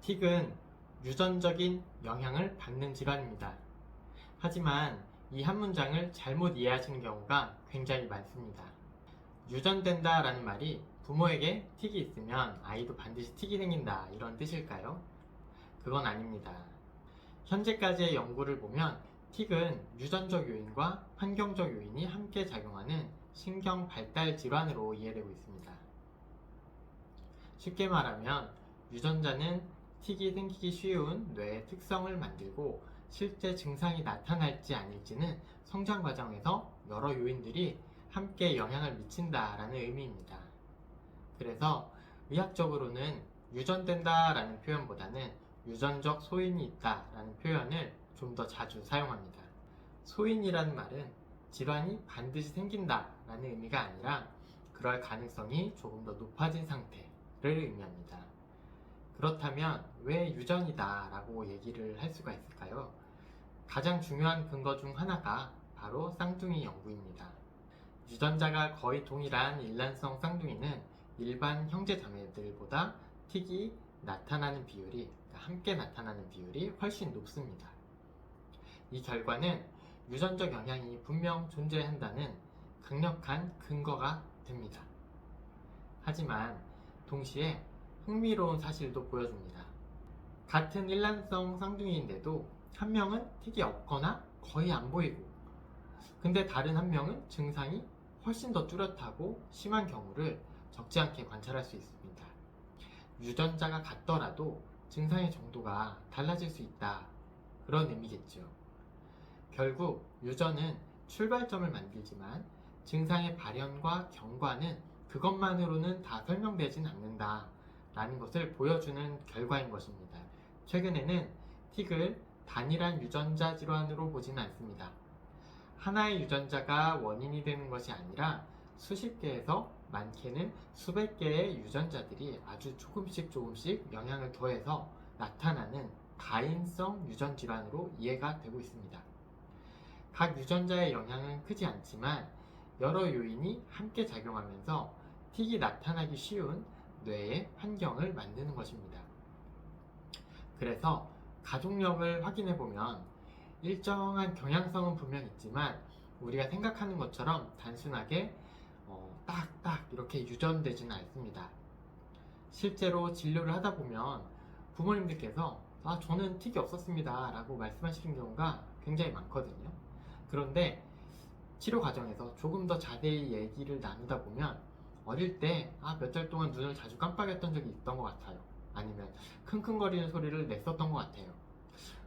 틱은 유전적인 영향을 받는 질환입니다. 하지만 이 한 문장을 잘못 이해하시는 경우가 굉장히 많습니다. 유전된다 라는 말이 부모에게 틱이 있으면 아이도 반드시 틱이 생긴다 이런 뜻일까요? 그건 아닙니다. 현재까지의 연구를 보면 틱은 유전적 요인과 환경적 요인이 함께 작용하는 신경 발달 질환으로 이해되고 있습니다. 쉽게 말하면 유전자는 틱이 생기기 쉬운 뇌의 특성을 만들고 실제 증상이 나타날지 아닐지는 성장 과정에서 여러 요인들이 함께 영향을 미친다라는 의미입니다. 그래서 의학적으로는 유전된다 라는 표현보다는 유전적 소인이 있다 라는 표현을 좀 더 자주 사용합니다. 소인이라는 말은 질환이 반드시 생긴다 라는 의미가 아니라 그럴 가능성이 조금 더 높아진 상태를 의미합니다. 그렇다면 왜 유전이다 라고 얘기를 할 수가 있을까요? 가장 중요한 근거 중 하나가 바로 쌍둥이 연구입니다. 유전자가 거의 동일한 일란성 쌍둥이는 일반 형제자매들보다 틱이 나타나는 비율이, 함께 나타나는 비율이 훨씬 높습니다. 이 결과는 유전적 영향이 분명 존재한다는 강력한 근거가 됩니다. 하지만 동시에 흥미로운 사실도 보여줍니다. 같은 일란성 쌍둥이인데도 한 명은 틱이 없거나 거의 안 보이고, 근데 다른 한 명은 증상이 훨씬 더 뚜렷하고 심한 경우를 적지 않게 관찰할 수 있습니다. 유전자가 같더라도 증상의 정도가 달라질 수 있다. 그런 의미겠죠. 결국 유전은 출발점을 만들지만 증상의 발현과 경과는 그것만으로는 다 설명되진 않는다 라는 것을 보여주는 결과인 것입니다. 최근에는 틱을 단일한 유전자 질환으로 보지는 않습니다. 하나의 유전자가 원인이 되는 것이 아니라 수십 개에서 많게는 수백 개의 유전자들이 아주 조금씩 영향을 더해서 나타나는 다인성 유전 질환으로 이해가 되고 있습니다. 각 유전자의 영향은 크지 않지만 여러 요인이 함께 작용하면서 틱이 나타나기 쉬운 뇌의 환경을 만드는 것입니다. 그래서 가족력을 확인해보면 일정한 경향성은 분명 있지만 우리가 생각하는 것처럼 단순하게 딱딱 이렇게 유전되지는 않습니다. 실제로 진료를 하다 보면 부모님들께서 저는 틱이 없었습니다 라고 말씀하시는 경우가 굉장히 많거든요. 그런데 치료 과정에서 조금 더 자세히 얘기를 나누다 보면 어릴 때 몇 달 동안 눈을 자주 깜빡였던 적이 있던 것 같아요. 아니면 킁킁거리는 소리를 냈었던 것 같아요.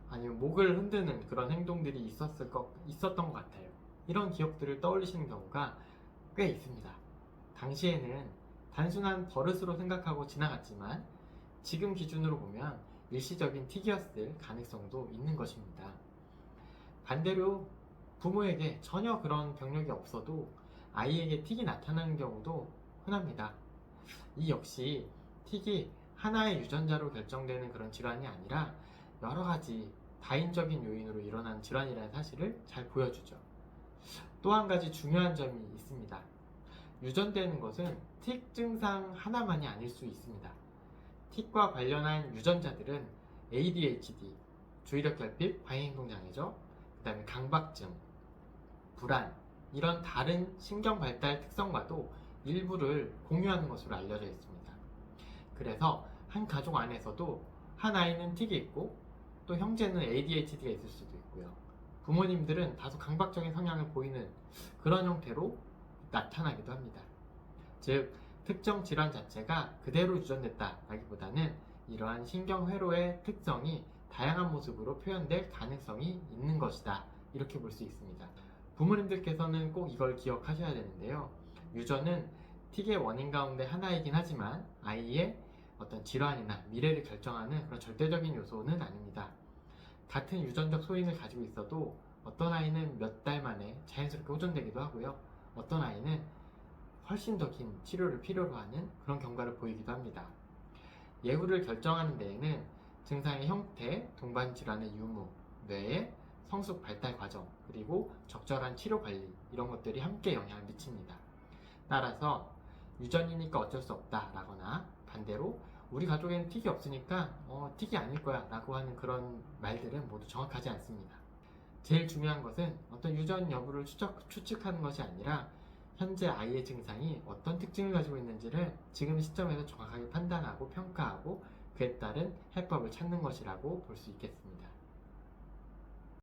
아니면 목을 흔드는 그런 행동들이 있었던 것 같아요. 이런 기억들을 떠올리시는 경우가 꽤 있습니다. 당시에는 단순한 버릇으로 생각하고 지나갔지만 지금 기준으로 보면 일시적인 틱이었을 가능성도 있는 것입니다. 반대로 부모에게 전혀 그런 병력이 없어도 아이에게 틱이 나타나는 경우도 흔합니다. 이 역시 틱이 하나의 유전자로 결정되는 그런 질환이 아니라 여러 가지 다인적인 요인으로 일어나는 질환이라는 사실을 잘 보여주죠. 또 한 가지 중요한 점이 있습니다. 유전되는 것은 틱 증상 하나만이 아닐 수 있습니다. 틱과 관련한 유전자들은 ADHD, 주의력결핍 과잉행동장애죠. 그 다음에 강박증, 불안, 이런 다른 신경발달 특성과도 일부를 공유하는 것으로 알려져 있습니다. 그래서 한 가족 안에서도 한 아이는 틱이 있고 또 형제는 ADHD가 있을 수도 있고요. 부모님들은 다소 강박적인 성향을 보이는 그런 형태로 나타나기도 합니다. 즉, 특정 질환 자체가 그대로 유전됐다라기보다는 이러한 신경회로의 특성이 다양한 모습으로 표현될 가능성이 있는 것이다. 이렇게 볼 수 있습니다. 부모님들께서는 꼭 이걸 기억하셔야 되는데요. 유전은 틱의 원인 가운데 하나이긴 하지만 아이의 어떤 질환이나 미래를 결정하는 그런 절대적인 요소는 아닙니다. 같은 유전적 소인을 가지고 있어도 어떤 아이는 몇 달 만에 자연스럽게 호전되기도 하고요. 어떤 아이는 훨씬 더 긴 치료를 필요로 하는 그런 경과를 보이기도 합니다. 예후를 결정하는 데에는 증상의 형태, 동반 질환의 유무, 뇌의 성숙 발달 과정, 그리고 적절한 치료 관리, 이런 것들이 함께 영향을 미칩니다. 따라서 유전이니까 어쩔 수 없다 라거나 반대로 우리 가족에는 틱이 없으니까 틱이 아닐 거야 라고 하는 그런 말들은 모두 정확하지 않습니다. 제일 중요한 것은 어떤 유전 여부를 추측하는 것이 아니라 현재 아이의 증상이 어떤 특징을 가지고 있는지를 지금 시점에서 정확하게 판단하고 평가하고 그에 따른 해법을 찾는 것이라고 볼 수 있겠습니다.